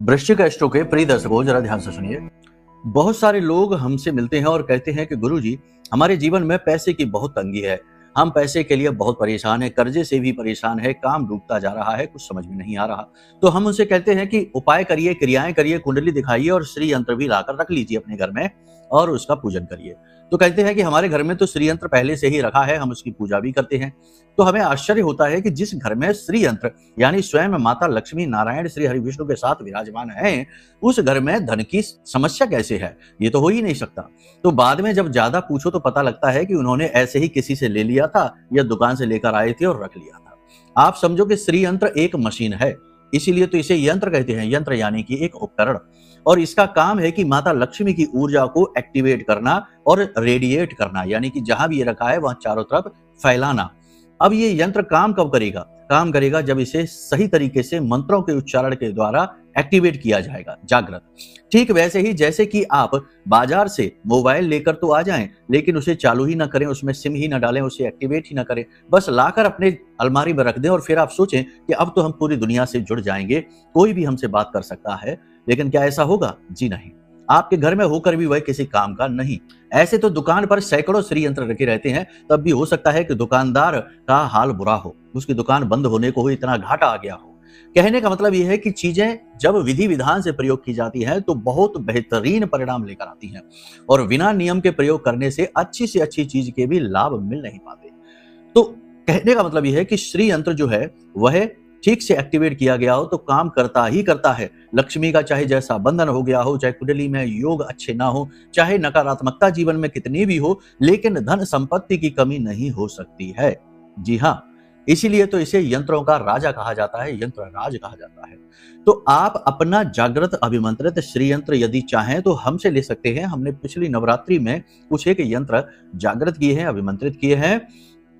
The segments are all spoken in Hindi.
वृश्चिक एस्ट्रो के प्रिय दर्शकों, जरा ध्यान से सुनिए। बहुत सारे लोग हमसे मिलते हैं और कहते हैं कि गुरुजी, हमारे जीवन में पैसे की बहुत तंगी है। हम पैसे के लिए बहुत परेशान हैं, कर्जे से भी परेशान हैं, काम डूबता जा रहा है, कुछ समझ में नहीं आ रहा। तो हम उनसे कहते हैं कि उपाय करिए, क्रियाएं करिए, कुंडली दिखाइए और श्री यंत्र भी लाकर रख लीजिए अपने घर में और उसका पूजन करिए। तो कहते हैं कि हमारे घर में तो श्री यंत्र पहले से ही रखा है, हम उसकी पूजा भी करते हैं। तो हमें आश्चर्य होता है कि जिस घर में श्री यंत्र यानी स्वयं माता लक्ष्मी नारायण श्री हरि विष्णु के साथ विराजमान हैं, उस घर में धन की समस्या कैसे है? ये तो हो ही नहीं सकता। तो बाद में जब ज्यादा पूछो तो पता लगता है कि उन्होंने ऐसे ही किसी से ले लिया था या दुकान से लेकर आए थे और रख लिया था। आप समझो कि श्री यंत्र एक मशीन है, इसीलिए तो इसे यंत्र कहते हैं। यंत्र यानी कि एक उपकरण, और इसका काम है कि माता लक्ष्मी की ऊर्जा को एक्टिवेट करना और रेडिएट करना, यानी कि जहां भी ये रखा है वहां चारों तरफ फैलाना। अब ये यंत्र काम कब करेगा? काम करेगा जब इसे सही तरीके से मंत्रों के उच्चारण के द्वारा एक्टिवेट किया जाएगा, जागृत। ठीक वैसे ही जैसे कि आप बाजार से मोबाइल लेकर तो आ जाएं, लेकिन उसे चालू ही ना करें, उसमें सिम ही ना डालें, उसे एक्टिवेट ही ना करें, बस लाकर अपने अलमारी में रख दें और फिर आप सोचें कि अब तो हम पूरी दुनिया से जुड़ जाएंगे, कोई भी हमसे बात कर सकता है। लेकिन क्या ऐसा होगा? जी नहीं। आपके घर में होकर भी वह किसी काम का नहीं। ऐसे तो दुकान पर सैकड़ों श्री यंत्र रखे रहते हैं, तब भी हो सकता है कि दुकानदार का हाल बुरा हो, उसकी दुकान बंद होने को हो, इतना घाटा आ गया हो। कहने का मतलब यह है कि चीजें जब विधि विधान से प्रयोग की जाती हैं तो बहुत बेहतरीन परिणाम लेकर आती हैं, और बिना नियम के प्रयोग करने से अच्छी चीज के भी लाभ मिल नहीं पाते। तो कहने का मतलब यह है कि श्री यंत्र जो है वह ठीक से एक्टिवेट किया गया हो तो काम करता ही करता है। लक्ष्मी का चाहे जैसा बंधन हो गया हो, चाहे कुंडली में योग अच्छे ना हो, चाहे नकारात्मकता जीवन में कितनी भी हो, लेकिन धन संपत्ति की कमी नहीं हो सकती है। जी हाँ, इसीलिए तो इसे यंत्रों का राजा कहा जाता है, यंत्र राज कहा जाता है। तो आप अपना जागृत अभिमंत्रित श्री यंत्र यदि चाहें तो हमसे ले सकते हैं। हमने पिछली नवरात्रि में कुछ एक यंत्र जागृत किए हैं, अभिमंत्रित किए हैं,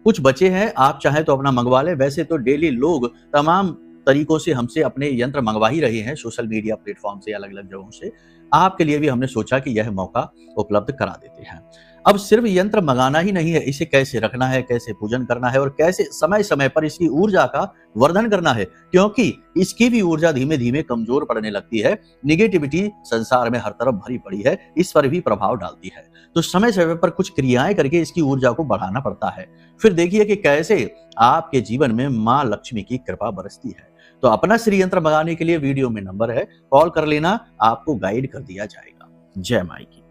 कुछ बचे हैं, आप चाहें तो अपना मंगवा लें। वैसे तो डेली लोग तमाम तरीकों से हमसे अपने यंत्र मंगवा ही रहे हैं, सोशल मीडिया प्लेटफॉर्म से, अलग अलग जगहों से। आपके लिए भी हमने सोचा कि यह मौका उपलब्ध करा देते हैं। अब सिर्फ यंत्र मंगाना ही नहीं है, इसे कैसे रखना है, कैसे पूजन करना है और कैसे समय समय पर इसकी ऊर्जा का वर्धन करना है, क्योंकि इसकी भी ऊर्जा धीमे धीमे कमजोर पड़ने लगती है। निगेटिविटी संसार में हर तरफ भरी पड़ी है, इस पर भी प्रभाव डालती है। तो समय समय पर कुछ क्रियाएं करके इसकी ऊर्जा को बढ़ाना पड़ता है। फिर देखिए कि कैसे आपके जीवन में मां लक्ष्मी की कृपा बरसती है। तो अपना श्री यंत्र मंगाने के लिए वीडियो में नंबर है, कॉल कर लेना, आपको गाइड कर दिया जाएगा। जय माई की।